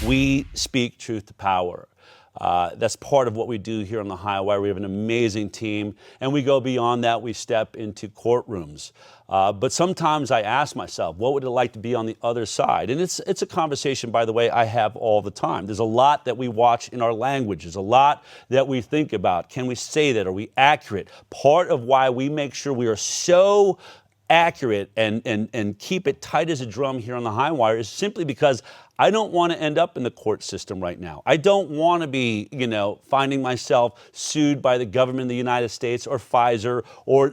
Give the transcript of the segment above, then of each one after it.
We speak truth to power. That's part of what we do here on the Highwire. We have an amazing team, and we go beyond that. We step into courtrooms. But sometimes I ask myself, what would it like to be on the other side? And it's a conversation, by the way, I have all the time. There's a lot that we watch in our language. There's a lot that we think about. Can we say that? Are we accurate? Part of why we make sure we are so accurate and keep it tight as a drum here on the Highwire is simply because I don't want to end up in the court system right now. I don't want to be, finding myself sued by the government of the United States or Pfizer or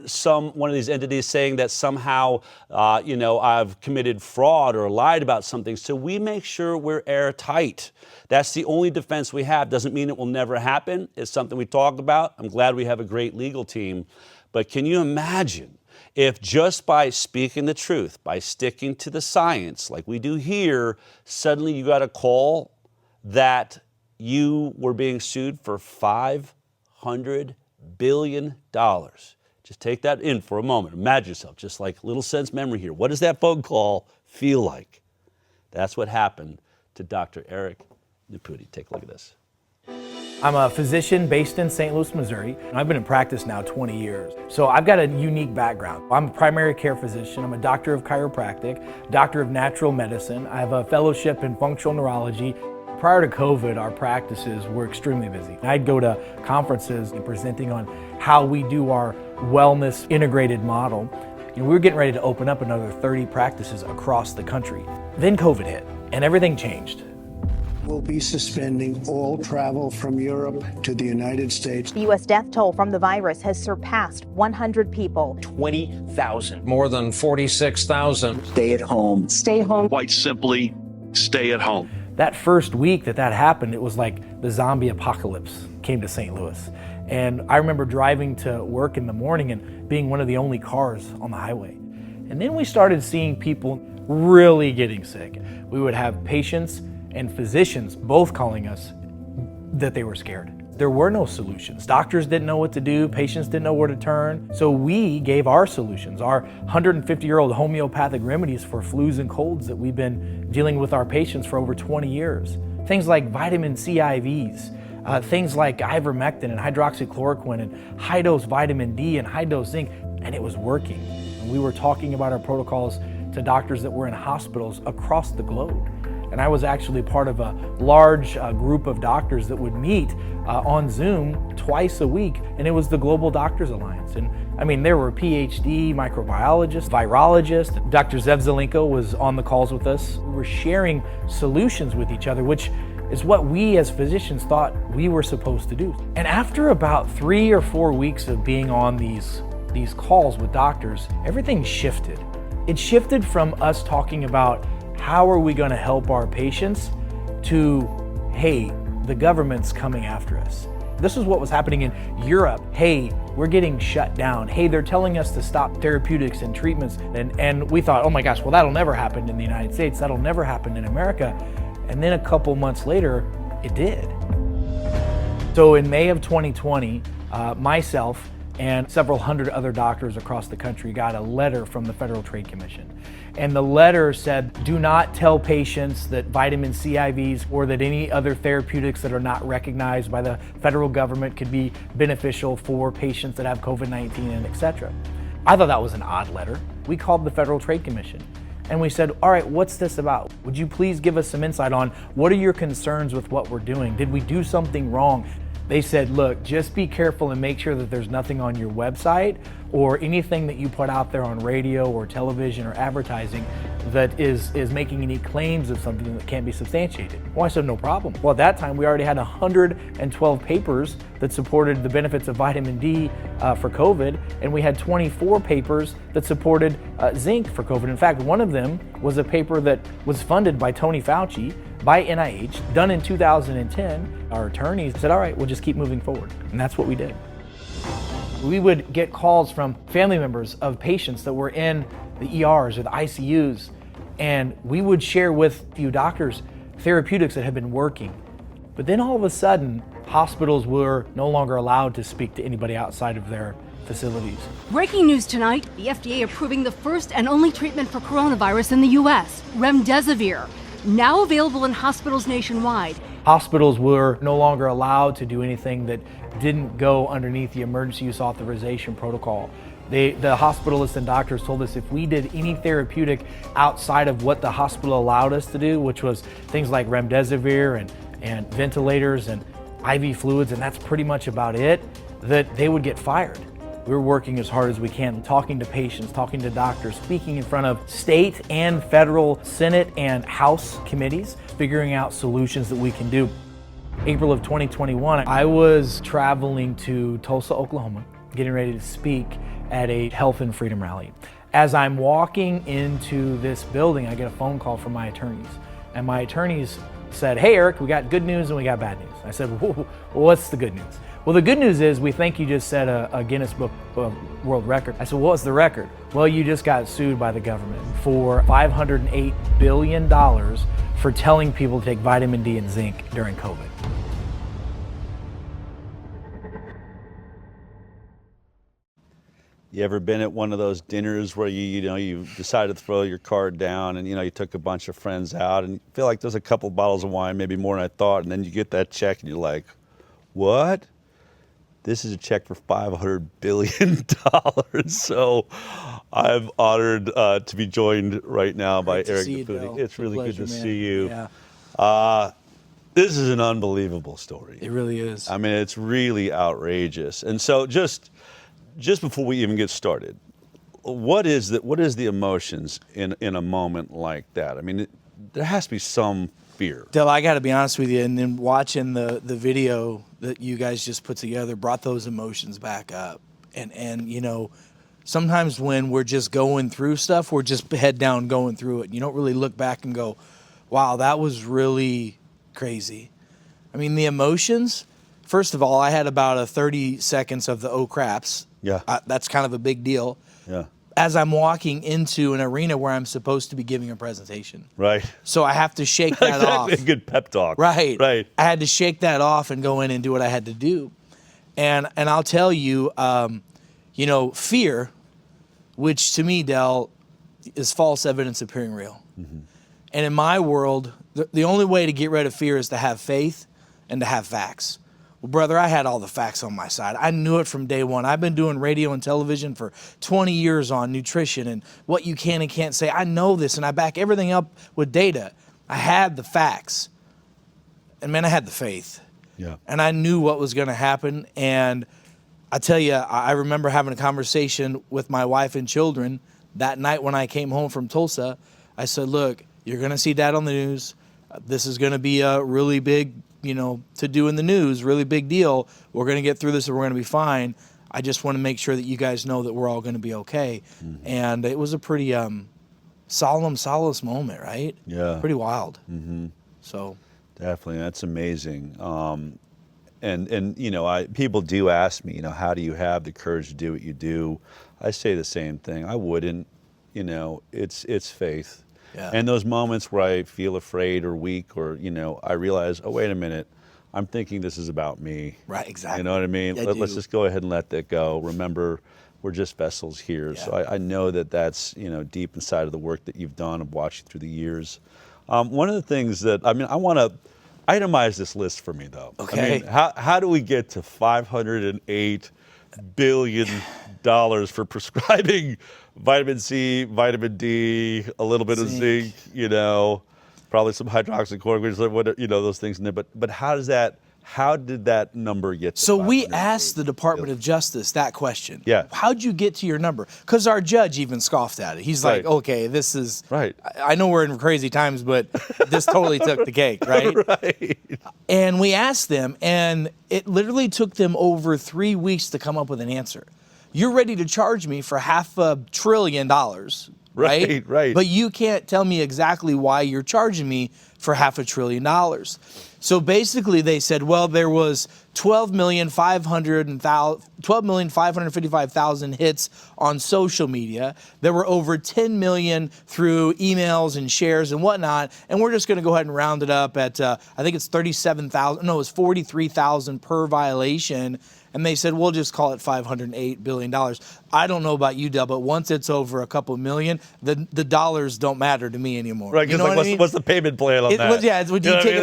one of these entities saying that somehow, I've committed fraud or lied about something. So we make sure we're airtight. That's the only defense we have. Doesn't mean it will never happen. It's something we talk about. I'm glad we have a great legal team. But can you imagine if just by speaking the truth, by sticking to the science like we do here, suddenly you got a call that you were being sued for $500 billion. Just take that in for a moment. Imagine yourself, just like little sense memory here. What does that phone call feel like? That's what happened to Dr. Eric Nepute. Take a look at this. I'm a physician based in St. Louis, Missouri. I've been in practice now 20 years. So I've got a unique background. I'm a primary care physician. I'm a doctor of chiropractic, doctor of natural medicine. I have a fellowship in functional neurology. Prior to COVID, our practices were extremely busy. I'd go to conferences and presenting on how we do our wellness integrated model. We were getting ready to open up another 30 practices across the country. Then COVID hit and everything changed. We'll be suspending all travel from Europe to the United States. The U.S. death toll from the virus has surpassed 100 people. 20,000. More than 46,000. Stay at home. Stay home. Quite simply, stay at home. That first week that happened, it was like the zombie apocalypse came to St. Louis. And I remember driving to work in the morning and being one of the only cars on the highway. And then we started seeing people really getting sick. We would have patients and physicians both calling us that they were scared. There were no solutions. Doctors didn't know what to do, patients didn't know where to turn. So we gave our solutions, our 150-year-old homeopathic remedies for flus and colds that we've been dealing with our patients for over 20 years. Things like vitamin C IVs, things like ivermectin and hydroxychloroquine and high-dose vitamin D and high-dose zinc, and it was working. And we were talking about our protocols to doctors that were in hospitals across the globe. And I was actually part of a large group of doctors that would meet on Zoom twice a week, and it was the Global Doctors Alliance. And I mean, there were PhD microbiologists, virologists. Dr. 𝘗𝐹𝗹𝗿 was on the calls with us. We were sharing solutions with each other, which is what we as physicians thought we were supposed to do. And after about 3 or 4 weeks of being on these calls with doctors, everything shifted. It shifted from us talking about how are we going to help our patients to, hey, the government's coming after us. This is what was happening in Europe. Hey, we're getting shut down. Hey, they're telling us to stop therapeutics and treatments. And we thought, oh my gosh, well, that'll never happen in the United States. That'll never happen in America. And then a couple months later, it did. So in May of 2020, myself and several hundred other doctors across the country got a letter from the Federal Trade Commission. And the letter said, do not tell patients that vitamin C IVs or that any other therapeutics that are not recognized by the federal government could be beneficial for patients that have COVID-19 and et cetera. I thought that was an odd letter. We called the Federal Trade Commission and we said, all right, what's this about? Would you please give us some insight on what are your concerns with what we're doing? Did we do something wrong? They said, look, just be careful and make sure that there's nothing on your website or anything that you put out there on radio or television or advertising that is making any claims of something that can't be substantiated. Well, I said, no problem. Well, at that time, we already had 112 papers that supported the benefits of vitamin D for COVID, and we had 24 papers that supported zinc for COVID. In fact, one of them was a paper that was funded by Tony Fauci, by NIH, done in 2010. Our attorneys said, all right, we'll just keep moving forward. And that's what we did. We would get calls from family members of patients that were in the ERs or the ICUs, and we would share with a few doctors therapeutics that had been working. But then all of a sudden, hospitals were no longer allowed to speak to anybody outside of their facilities. Breaking news tonight, the FDA approving the first and only treatment for coronavirus in the U.S., remdesivir. now available in hospitals nationwide. Hospitals were no longer allowed to do anything that didn't go underneath the emergency use authorization protocol. The hospitalists and doctors told us if we did any therapeutic outside of what the hospital allowed us to do, which was things like remdesivir and ventilators and IV fluids, and that's pretty much about it, that they would get fired. We're working as hard as we can, talking to patients, talking to doctors, speaking in front of state and federal Senate and House committees, figuring out solutions that we can do. April of 2021, I was traveling to Tulsa, Oklahoma, getting ready to speak at a health and freedom rally. As I'm walking into this building, I get a phone call from my attorneys. And my attorneys said, "Hey Eric, we got good news and we got bad news." I said, "Well, what's the good news?" "Well, the good news is we think you just set a Guinness Book of World Record." I said, "Well, what's the record?" "Well, you just got sued by the government for $508 billion for telling people to take vitamin D and zinc during COVID." You ever been at one of those dinners where you decided to throw your card down and you took a bunch of friends out and you feel like there's a couple bottles of wine, maybe more than I thought, and then you get that check and you're like, what? This is a check for $500 billion. So I'm honored to be joined right now by Eric Nepute. It's really good to see you. Yeah. This is an unbelievable story. It really is. I mean, it's really outrageous. And so just before we even get started, what is the emotions in a moment like that? I mean, there has to be some fear. Del, I got to be honest with you, and then watching the video that you guys just put together brought those emotions back up. And sometimes when we're just going through stuff, we're just head down going through it. You don't really look back and go, wow, that was really crazy. I mean, the emotions, first of all, I had about 30 seconds of the oh craps. Yeah. That's kind of a big deal. Yeah. As I'm walking into an arena where I'm supposed to be giving a presentation. Right. So I have to shake that off. A good pep talk. Right. Right. I had to shake that off and go in and do what I had to do. And I'll tell you, fear, which to me, Del, is false evidence appearing real. Mm-hmm. And in my world, the only way to get rid of fear is to have faith and to have facts. Well, brother, I had all the facts on my side. I knew it from day one. I've been doing radio and television for 20 years on nutrition and what you can and can't say. I know this, and I back everything up with data. I had the facts. And, man, I had the faith. Yeah. And I knew what was going to happen. And I tell you, I remember having a conversation with my wife and children that night when I came home from Tulsa. I said, look, you're going to see Dad on the news. This is going to be a really big to do in the news, really big deal. We're going to get through this and we're going to be fine. I just want to make sure that you guys know that we're all going to be okay. Mm-hmm. And it was a pretty solemn, solace moment, right? Yeah. Pretty wild. Mm-hmm. So. Definitely. That's amazing. People do ask me, how do you have the courage to do what you do? I say the same thing. I wouldn't, it's faith. Yeah. And those moments where I feel afraid or weak or, I realize, oh, wait a minute, I'm thinking this is about me. Right, exactly. You know what I mean? Let's just go ahead and let that go. Remember, we're just vessels here. Yeah. So I know that's, deep inside of the work that you've done. I've watched you through the years. One of the things that, I want to itemize this list for me, though. Okay. How do we get to $508 billion for prescribing vitamin C, vitamin D, a little bit of zinc, probably some hydroxychloroquine, those things in there. But how did that number get to So we asked the Department of Justice that question. Yeah. How'd you get to your number? Because our judge even scoffed at it. He's like, okay, this is, right. I know we're in crazy times, but this totally took the cake, right? Right. And we asked them, and it literally took them over 3 weeks to come up with an answer. You're ready to charge me for $500 billion, right? Right. But you can't tell me exactly why you're charging me for $500 billion. So basically they said, well, there was 12,555,000 hits on social media. There were over 10 million through emails and shares and whatnot. And we're just going to go ahead and round it up at, I think it's 37,000, no, it's 43,000 per violation. And they said, we'll just call it $508 billion. I don't know about you, Del, but once it's over a couple million, the dollars don't matter to me anymore. Right, because like, what's the payment plan on that? Would you take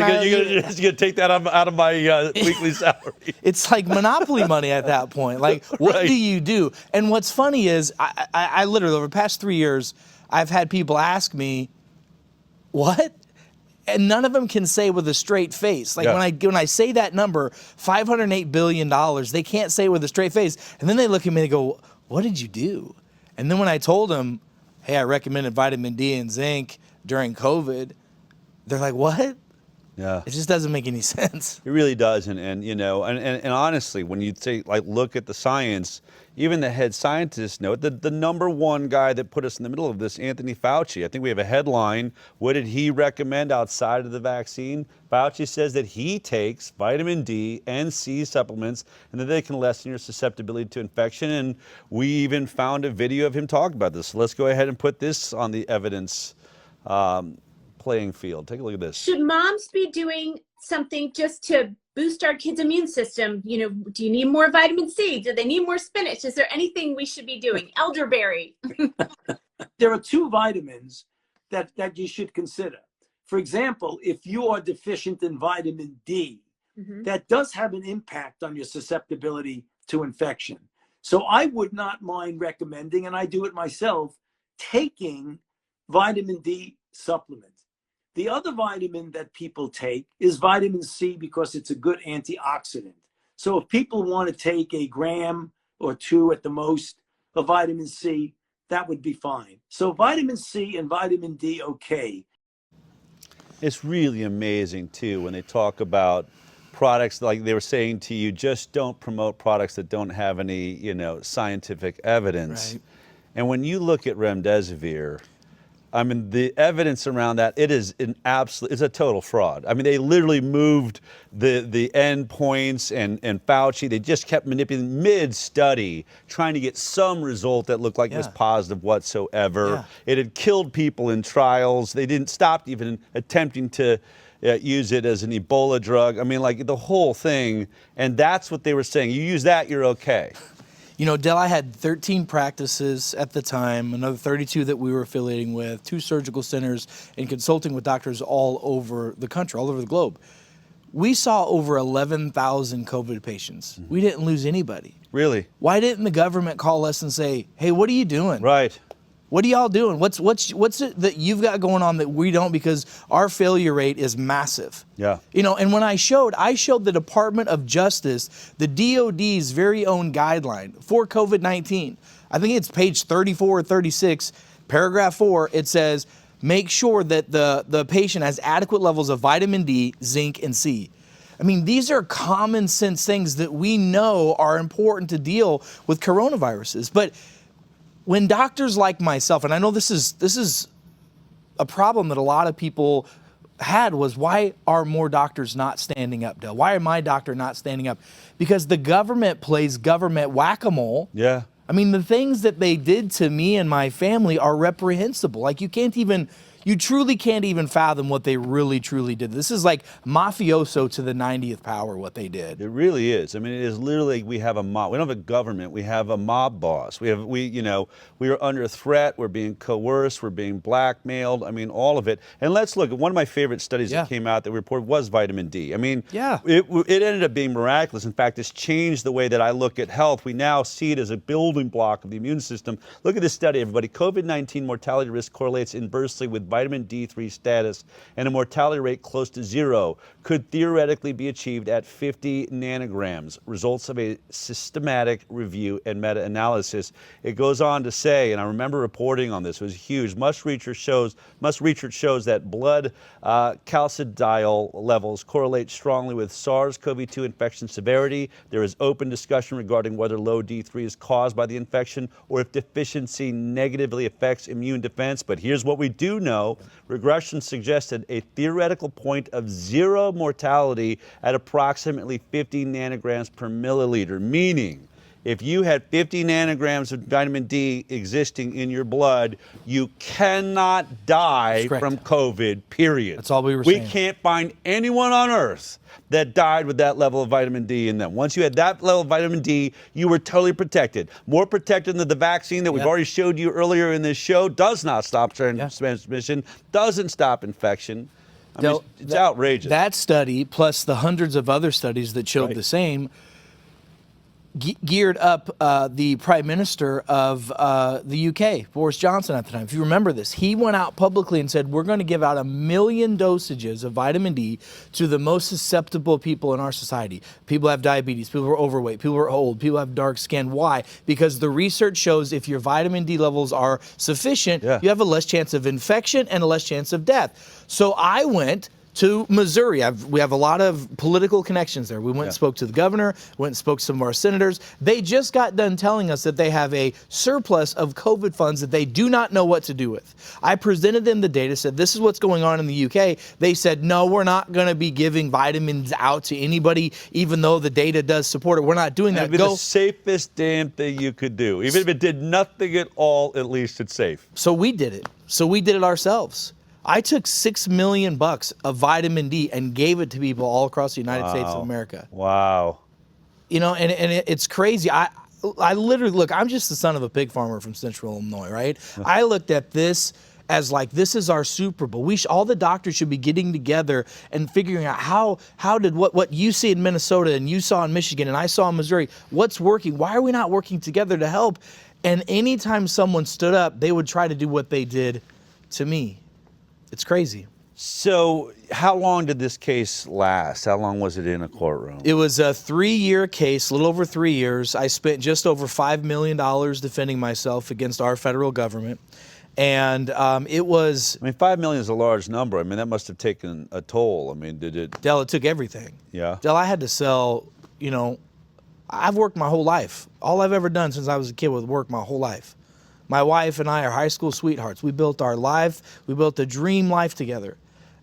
you're going to take that out of my weekly salary. It's like monopoly money at that point. Like, what do you do? And what's funny is I literally, over the past 3 years, I've had people ask me, what? And none of them can say with a straight face. Like when I say that number, $508 billion, they can't say it with a straight face. And then they look at me and they go, what did you do? And then when I told them, hey, I recommended vitamin D and zinc during COVID, they're like, what? Yeah. It just doesn't make any sense. It really doesn't. And you know, and honestly, when you take, like, look at the science, even the head scientists know it. The number one guy that put us in the middle of this, Anthony Fauci, I think we have a headline. What did he recommend outside of the vaccine? Fauci says that he takes vitamin D and C supplements and that they can lessen your susceptibility to infection. And we even found a video of him talking about this. So let's go ahead and put this on the evidence playing field. Take a look at this. Should moms be doing something just to boost our kids' immune system? You know, do you need more vitamin C? Do they need more spinach? Is there anything we should be doing? Elderberry. There are two vitamins that you should consider. For example, if you are deficient in vitamin D, that does have an impact on your susceptibility to infection. So I would not mind recommending, and I do it myself, taking vitamin D supplement. The other vitamin that people take is vitamin C because it's a good antioxidant. So if people want to take a gram or two at the most of vitamin C, that would be fine. So vitamin C and vitamin D, okay. It's really amazing, too, when they talk about products, like they were saying to you, just don't promote products that don't have any, you know, scientific evidence. Right. And when you look at remdesivir, I mean, the evidence around that, it is an absolute, it's a total fraud. I mean, they literally moved the end points and Fauci, they just kept manipulating mid-study, trying to get some result that looked like it was positive whatsoever. It had killed people in trials. They didn't stop even attempting to use it as an Ebola drug. I mean, like the whole thing. And that's what they were saying. You use that, you're okay. You know, Del, I had 13 practices at the time, another 32 that we were affiliating with, 2 surgical centers, and consulting with doctors all over the country, all over the globe. We saw over 11,000 COVID patients. We didn't lose anybody. Really? Why didn't the government call us and say, hey, what are you doing? Right. What are y'all doing? What's it that you've got going on that we don't, because our failure rate is massive. Yeah. You know, and when I showed the Department of Justice, the DOD's very own guideline for COVID-19. I think it's page 34 or 36, paragraph 4. It says, make sure that the patient has adequate levels of vitamin D, zinc, and C. I mean, these are common sense things that we know are important to deal with coronaviruses. But when doctors like myself, and I know this is a problem that a lot of people had, was why are more doctors not standing up, Del? Why are my doctor not standing up? Because the government plays government whack-a-mole. Yeah. I mean, the things that they did to me and my family are reprehensible. Like, you truly can't even fathom what they really, truly did. This is like mafioso to the 90th power, what they did. It really is. I mean, it is literally, we have a mob. We don't have a government. We have a mob boss. We are under threat. We're being coerced. We're being blackmailed. I mean, all of it. And let's look at one of my favorite studies that came out that we reported was vitamin D. I mean, it ended up being miraculous. In fact, it's changed the way that I look at health. We now see it as a building block of the immune system. Look at this study, everybody. COVID-19 mortality risk correlates inversely with vitamin D3 status, and a mortality rate close to 0 could theoretically be achieved at 50 nanograms. Results of a systematic review and meta-analysis. It goes on to say, and I remember reporting on this, it was huge. Much research shows that blood calcidiol levels correlate strongly with SARS-CoV-2 infection severity. There is open discussion regarding whether low D3 is caused by the infection or if deficiency negatively affects immune defense. But here's what we do know. know, regression suggested a theoretical point of 0 mortality at approximately 50 nanograms per milliliter, meaning if you had 50 nanograms of vitamin D existing in your blood, you cannot die from COVID, period. That's all we were saying. We can't find anyone on earth that died with that level of vitamin D in them. Once you had that level of vitamin D, you were totally protected. More protected than the vaccine that we've already showed you earlier in this show. Does not stop transmission, doesn't stop infection. I mean, it's outrageous. That study, plus the hundreds of other studies that showed the same, geared up the Prime Minister of the UK, Boris Johnson at the time. If you remember this, he went out publicly and said, we're going to give out 1 million dosages of vitamin D to the most susceptible people in our society. People who have diabetes, people who are overweight, people who are old, people who have dark skin. Why? Because the research shows if your vitamin D levels are sufficient, you have a less chance of infection and a less chance of death. So I went to Missouri. We have a lot of political connections there. We went and spoke to the governor, went and spoke to some of our senators. They just got done telling us that they have a surplus of COVID funds that they do not know what to do with. I presented them the data, said this is what's going on in the UK. They said, no, we're not going to be giving vitamins out to anybody, even though the data does support it. We're not doing that. It'd be the safest damn thing you could do. Even if it did nothing at all, at least it's safe. So we did it. So we did it ourselves. I took $6 million of vitamin D and gave it to people all across the United States of America. Wow. You know, and it's crazy. I literally, look, I'm just the son of a pig farmer from Central Illinois, right? I looked at this as like, this is our Super Bowl. All the doctors should be getting together and figuring out how did what you see in Minnesota and you saw in Michigan and I saw in Missouri, what's working? Why are we not working together to help? And anytime someone stood up, they would try to do what they did to me. It's crazy. So how long did this case last? How long was it in a courtroom? It was a 3-year case, a little over 3 years. I spent just over $5 million defending myself against our federal government. And it was... I mean, 5 million is a large number. I mean, that must have taken a toll. I mean, did it... Del, it took everything. Yeah. Del, I had to sell, you know, I've worked my whole life. All I've ever done since I was a kid was work my whole life. My wife and I are high school sweethearts. We built our life. We built a dream life together.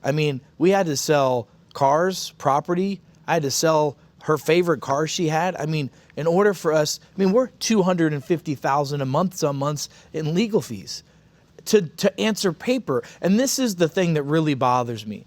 I mean, we had to sell cars, property. I had to sell her favorite car she had. I mean, in order for us, I mean, we're $250,000 a month, some months in legal fees to answer paper. And this is the thing that really bothers me.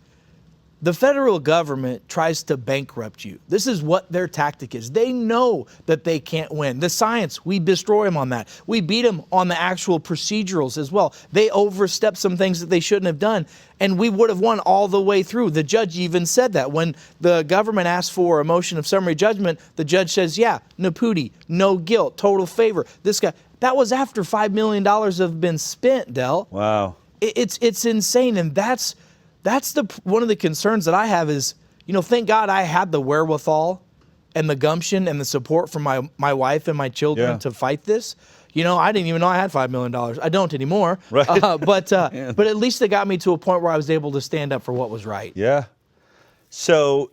The federal government tries to bankrupt you. This is what their tactic is. They know that they can't win. The science, we destroy them on that. We beat them on the actual procedurals as well. They overstep some things that they shouldn't have done, and we would have won all the way through. The judge even said that. When the government asked for a motion of summary judgment, the judge says, yeah, Nepute, no guilt, total favor. This guy, that was after $5 million have been spent, Del. Wow. It's insane, and that's one of the concerns that I have is, you know, thank God I had the wherewithal and the gumption and the support from my wife and my children to fight this. You know, I didn't even know I had $5 million. I don't anymore. Right. But at least it got me to a point where I was able to stand up for what was right. Yeah. So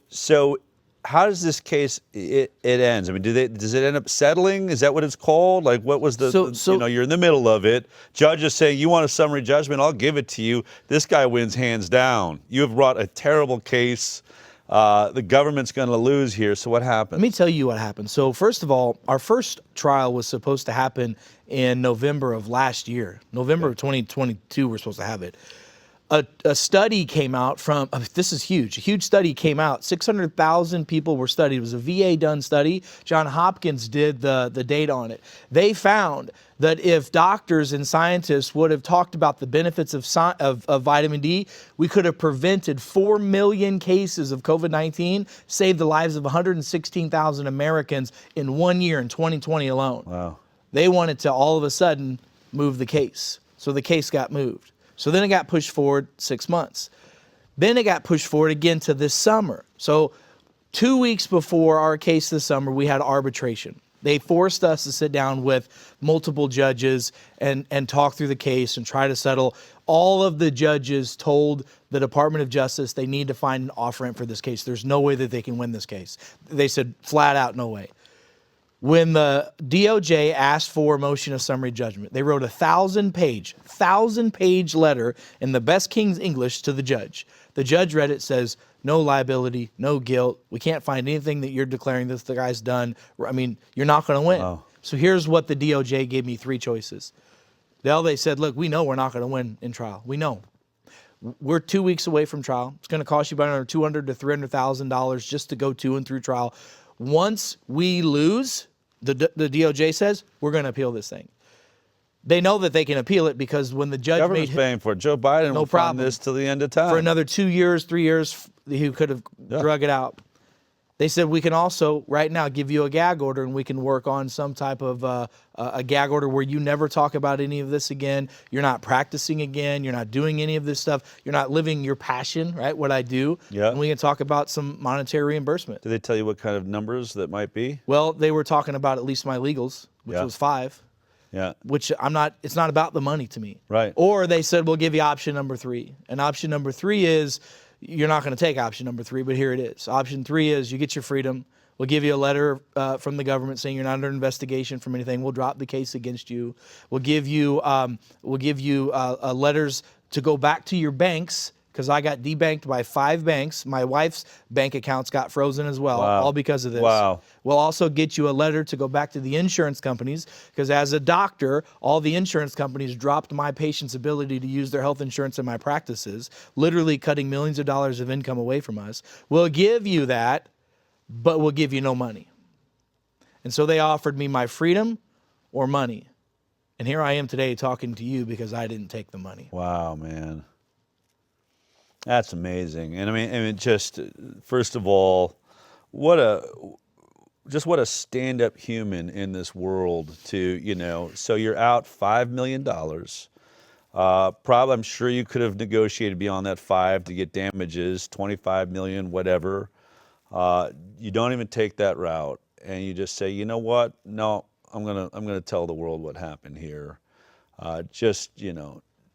how does this case, it ends? I mean, does it end up settling? Is that what it's called? Like, what was you know, you're in the middle of it. Judge is saying, you want a summary judgment? I'll give it to you. This guy wins hands down. You have brought a terrible case. The government's going to lose here. So what happens? Let me tell you what happened. So first of all, our first trial was supposed to happen in November of last year. November of 2022, we're supposed to have it. A study came out from, this is huge, a huge study came out. 600,000 people were studied. It was a VA done study. Johns Hopkins did the data on it. They found that if doctors and scientists would have talked about the benefits of vitamin D, we could have prevented 4 million cases of COVID-19, saved the lives of 116,000 Americans in 1 year in 2020 alone. Wow. They wanted to all of a sudden move the case. So the case got moved. So then it got pushed forward 6 months. Then it got pushed forward again to this summer. So 2 weeks before our case this summer, we had arbitration. They forced us to sit down with multiple judges and talk through the case and try to settle. All of the judges told the Department of Justice they need to find an off-ramp for this case. There's no way that they can win this case. They said flat out, no way. When the DOJ asked for a motion of summary judgment, they wrote a 1,000-page letter in the best King's English to the judge. The judge read it, says, no liability, no guilt. We can't find anything that you're declaring that the guy's done. I mean, you're not going to win. Wow. So here's what the DOJ gave me 3 choices. They said, look, we know we're not going to win in trial. We know. We're 2 weeks away from trial. It's going to cost you about another $200,000 to $300,000 just to go to and through trial. Once we lose, the DOJ says, we're going to appeal this thing. They know that they can appeal it because when the judge Government's paying for it. Joe Biden will fund this till the end of time. For another 2 years, 3 years, he could have drug it out. They said, we can also right now give you a gag order and we can work on some type of a gag order where you never talk about any of this again. You're not practicing again. You're not doing any of this stuff. You're not living your passion, right? What I do. Yeah. And we can talk about some monetary reimbursement. Did they tell you what kind of numbers that might be? Well, they were talking about at least my legals, which was 5. Yeah. Which it's not about the money to me. Right. Or they said, we'll give you option number 3. And option number 3 is, you're not going to take option number 3, but here it is. Option 3 is you get your freedom. We'll give you a letter from the government saying you're not under investigation from anything. We'll drop the case against you. We'll give you letters to go back to your banks, because I got debanked by 5 banks. My wife's bank accounts got frozen as well, all because of this. Wow. We'll also get you a letter to go back to the insurance companies, because as a doctor, all the insurance companies dropped my patients' ability to use their health insurance in my practices, literally cutting millions of dollars of income away from us. We'll give you that, but we'll give you no money. And so they offered me my freedom or money. And here I am today talking to you because I didn't take the money. Wow, man. That's amazing. And I mean, just first of all, what a stand-up human in this world to, so you're out $5 million. Probably, I'm sure you could have negotiated beyond that 5 to get damages, 25 million, whatever. You don't even take that route, and you just say, you know what? No, I'm gonna tell the world what happened here.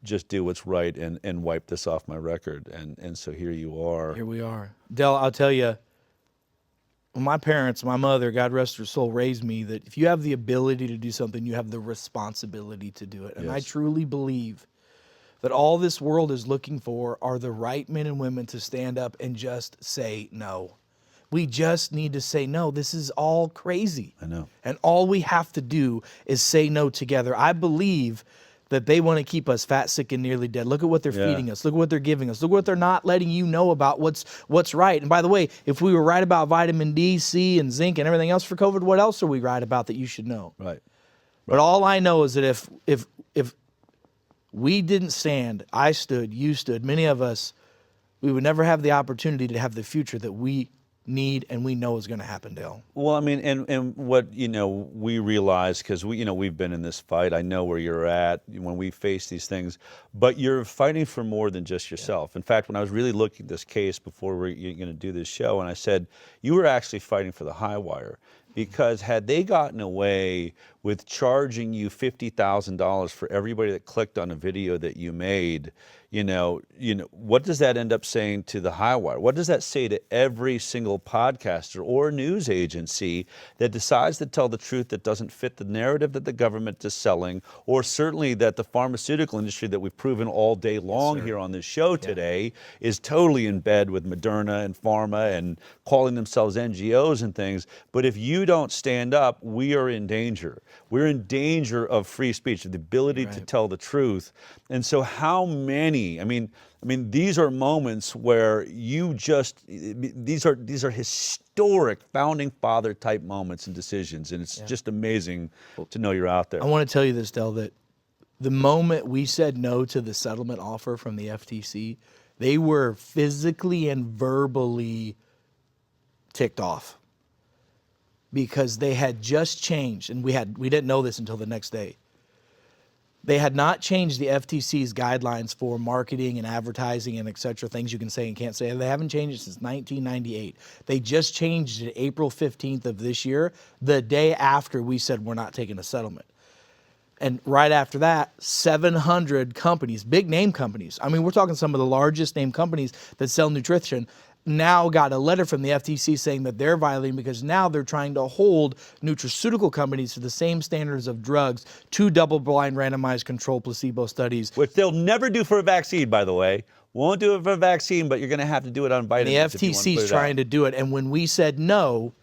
Just do what's right and wipe this off my record. And so here you are. Here we are. Del, I'll tell you, my parents, my mother, God rest her soul, raised me that if you have the ability to do something, you have the responsibility to do it. And I truly believe that all this world is looking for are the right men and women to stand up and just say no. We just need to say no. This is all crazy. I know. And all we have to do is say no together. I believe that they want to keep us fat, sick, and nearly dead. Look at what they're feeding us. Look at what they're giving us. Look what they're not letting you know about what's right. And by the way, if we were right about vitamin D, C, and zinc and everything else for COVID, what else are we right about that you should know? Right. But all I know is that if we didn't stand, I stood, you stood, many of us, we would never have the opportunity to have the future that we need and we know is going to happen, Dale. Well, I mean, and what, we realize, because we've been in this fight. I know where you're at when we face these things, but you're fighting for more than just yourself. In fact, when I was really looking at this case before we're going to do this show, and I said, you were actually fighting for the high wire, because had they gotten away with charging you $50,000 for everybody that clicked on a video that you made, what does that end up saying to the high wire? What does that say to every single podcaster or news agency that decides to tell the truth that doesn't fit the narrative that the government is selling, or certainly that the pharmaceutical industry that we've proven all day long here on this show today is totally in bed with Moderna and pharma and calling themselves NGOs and things. But if you don't stand up, we are in danger. We're in danger of free speech, of the ability to tell the truth. And so how many, I mean, these are moments where these are historic founding father type moments and decisions. And it's just amazing to know you're out there. I want to tell you this, Del, that the moment we said no to the settlement offer from the FTC, they were physically and verbally ticked off, because they had just changed, and we didn't know this until the next day. They had not changed the FTC's guidelines for marketing and advertising and et cetera, things you can say and can't say. They haven't changed it since 1998. They just changed it April 15th of this year, the day after we said we're not taking a settlement. And right after that, 700 companies, big name companies. I mean, we're talking some of the largest name companies that sell nutrition, now got a letter from the FTC saying that they're violating because now they're trying to hold nutraceutical companies to the same standards of drugs, 2 double-blind randomized controlled placebo studies. Which they'll never do for a vaccine, by the way. Won't do it for a vaccine, but you're going to have to do it on vitamins. The FTC is trying to do it, and when we said no,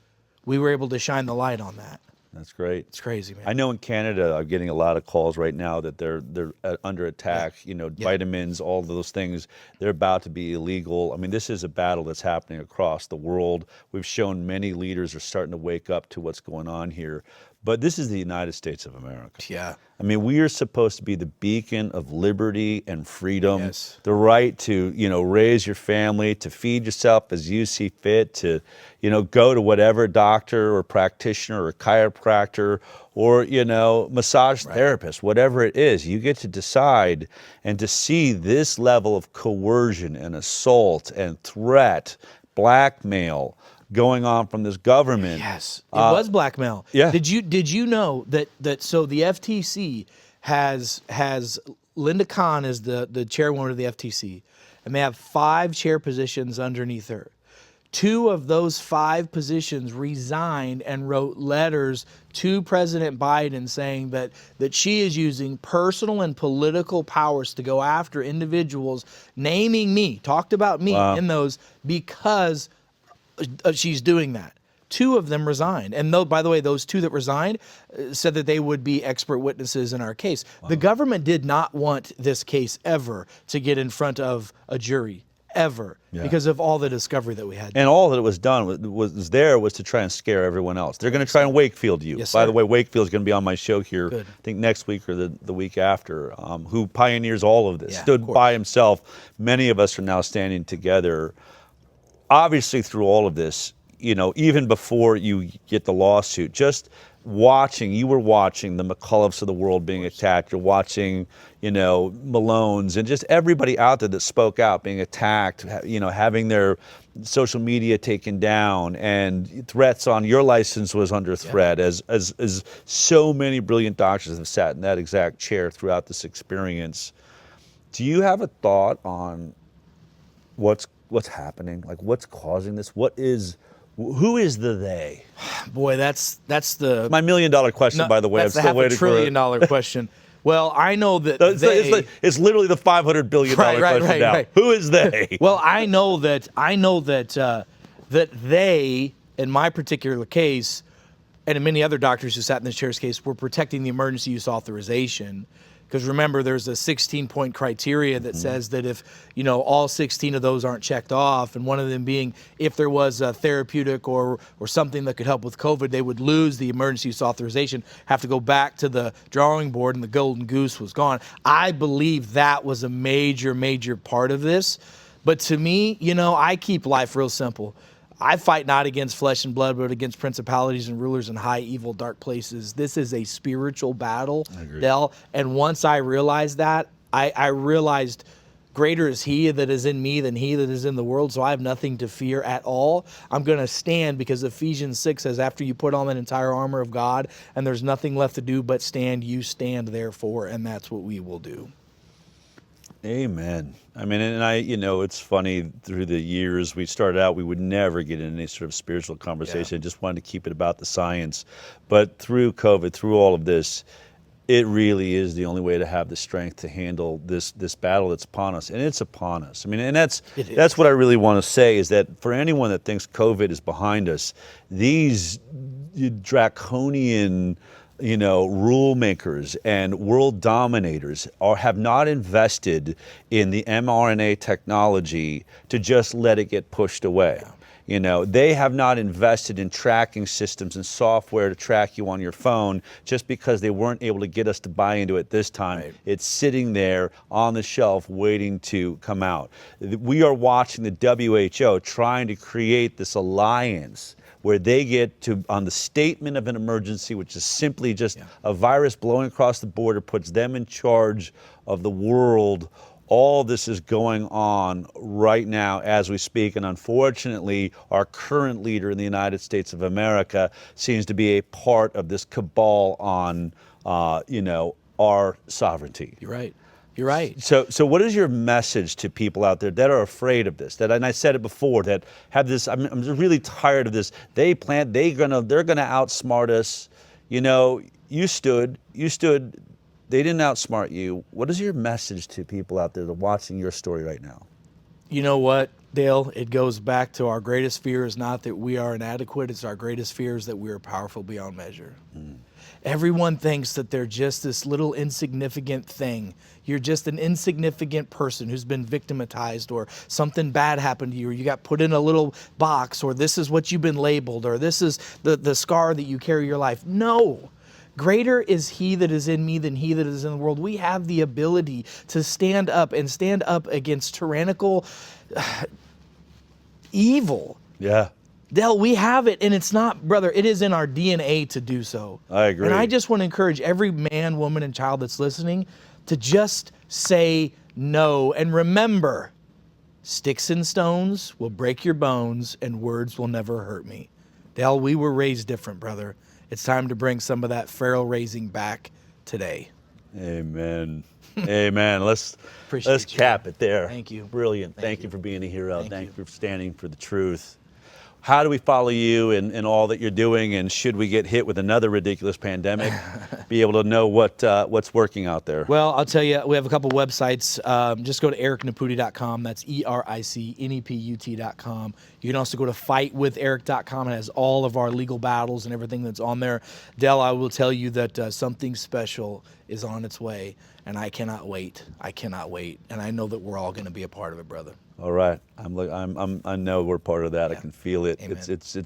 we were able to shine the light on that. That's great. It's crazy, man. I know in Canada, I'm getting a lot of calls right now that they're under attack. You know, vitamins, all those things, they're about to be illegal. I mean, this is a battle that's happening across the world. We've shown many leaders are starting to wake up to what's going on here. But this is the United States of America. Yeah. I mean, we are supposed to be the beacon of liberty and freedom. Yes. The right to, you know, raise your family, to feed yourself as you see fit, to, you know, go to whatever doctor or practitioner or chiropractor or, you know, massage therapist, whatever it is. You get to decide, and to see this level of coercion and assault and threat, blackmail going on from this government. Yes, it was blackmail. Yeah. Did you know that so the FTC has Linda Khan as the chairwoman of the FTC, and they have 5 chair positions underneath her. 2 of those 5 positions resigned and wrote letters to President Biden saying that she is using personal and political powers to go after individuals, naming me, talked about me in those, because she's doing that. 2 of them resigned. And though, by the way, those 2 that resigned said that they would be expert witnesses in our case. The government did not want this case ever to get in front of a jury, ever, because of all the discovery that we had. And all that was done was to try and scare everyone else. They're going to try and Wakefield you. Yes, By the sir. way, Wakefield is going to be on my show here, Good. I think next week or the week after, who pioneers all of this, Yeah, stood of course. by himself. Many of us are now standing together. Obviously, through all of this, you know, even before you get the lawsuit, just watching, you were watching the McCulloughs of the world being attacked. You're watching, you know, Malones and just everybody out there that spoke out being attacked, you know, having their social media taken down, and threats on your license was under threat, as so many brilliant doctors have sat in that exact chair throughout this experience. Do you have a thought on what's happening? Like, what's causing this? Who is the they? Boy, that's the My $1 million question, by the way. I'm That's still the waiting $500 billion question. Well, I know that it's literally the $500 billion question now. Right. Who is they? Well, I know that that they, in my particular case, and in many other doctors who sat in this chair's case, were protecting the emergency use authorization. Because remember, there's a 16-point criteria that says that if, you know, all 16 of those aren't checked off, and one of them being if there was a therapeutic or something that could help with COVID, they would lose the emergency use authorization, have to go back to the drawing board, and the golden goose was gone. I believe that was a major, major part of this. But to me, you know, I keep life real simple. I fight not against flesh and blood, but against principalities and rulers in high, evil, dark places. This is a spiritual battle, Del. And once I realized that, I realized greater is he that is in me than he that is in the world, so I have nothing to fear at all. I'm going to stand, because Ephesians 6 says, after you put on that entire armor of God and there's nothing left to do but stand, you stand therefore, and that's what we will do. Amen. I mean, and you know, it's funny, through the years, we started out, we would never get into any sort of spiritual conversation, just wanted to keep it about the science. But through COVID, through all of this, it really is the only way to have the strength to handle this battle that's upon us, and it's upon us. I mean, and that's what I really want to say, is that for anyone that thinks COVID is behind us, these draconian, you know, rule makers and world dominators have not invested in the mRNA technology to just let it get pushed away. You know, they have not invested in tracking systems and software to track you on your phone just because they weren't able to get us to buy into it this time. Right. It's sitting there on the shelf waiting to come out. We are watching the WHO trying to create this alliance where they get to, on the statement of an emergency, which is simply just a virus blowing across the border, puts them in charge of the world. All this is going on right now as we speak, and unfortunately, our current leader in the United States of America seems to be a part of this cabal on, you know, our sovereignty. You're right. You're right. So what is your message to people out there that are afraid of this? And I said it before, that have this. I'm just really tired of this. They're gonna outsmart us. You know, you stood. They didn't outsmart you. What is your message to people out there that are watching your story right now? You know what, Dale? It goes back to our greatest fear is not that we are inadequate. It's our greatest fear is that we are powerful beyond measure. Everyone thinks that they're just this little insignificant thing. You're just an insignificant person who's been victimized, or something bad happened to you, or you got put in a little box, or this is what you've been labeled, or this is the scar that you carry your life. No. Greater is he that is in me than he that is in the world. We have the ability to stand up against tyrannical evil. Yeah. Dale, we have it, and it's not, brother, it is in our DNA to do so. I agree. And I just want to encourage every man, woman, and child that's listening to just say no. And remember, sticks and stones will break your bones, and words will never hurt me. Dale, we were raised different, brother. It's time to bring some of that feral raising back today. Amen. Amen. Let's cap it there. Thank you. Brilliant. Thank you for being a hero. Thank you for standing for the truth. How do we follow you in all that you're doing? And should we get hit with another ridiculous pandemic, be able to know what's working out there? Well, I'll tell you, we have a couple websites. Just go to ericnepute.com. That's ERICNEPUT.com. You can also go to fightwitheric.com. It has all of our legal battles and everything that's on there. Del, I will tell you that something special is on its way, and I cannot wait. I cannot wait, and I know that we're all going to be a part of it, brother. All right, I know we're part of that. Yeah. I can feel it. Amen.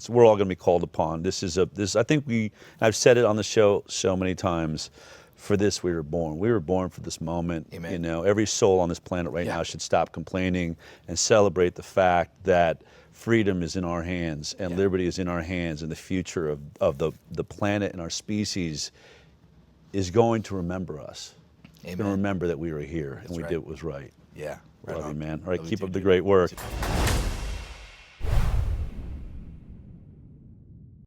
We're all going to be called upon. I think I've said it on the show so many times. For this we were born. We were born for this moment. Amen. You know, every soul on this planet right now should stop complaining and celebrate the fact that freedom is in our hands and liberty is in our hands, and the future of the planet and our species is going to remember us. Amen. It's going to remember that we were here and we did what was right. Yeah. Love you, man. All right, keep up the great work.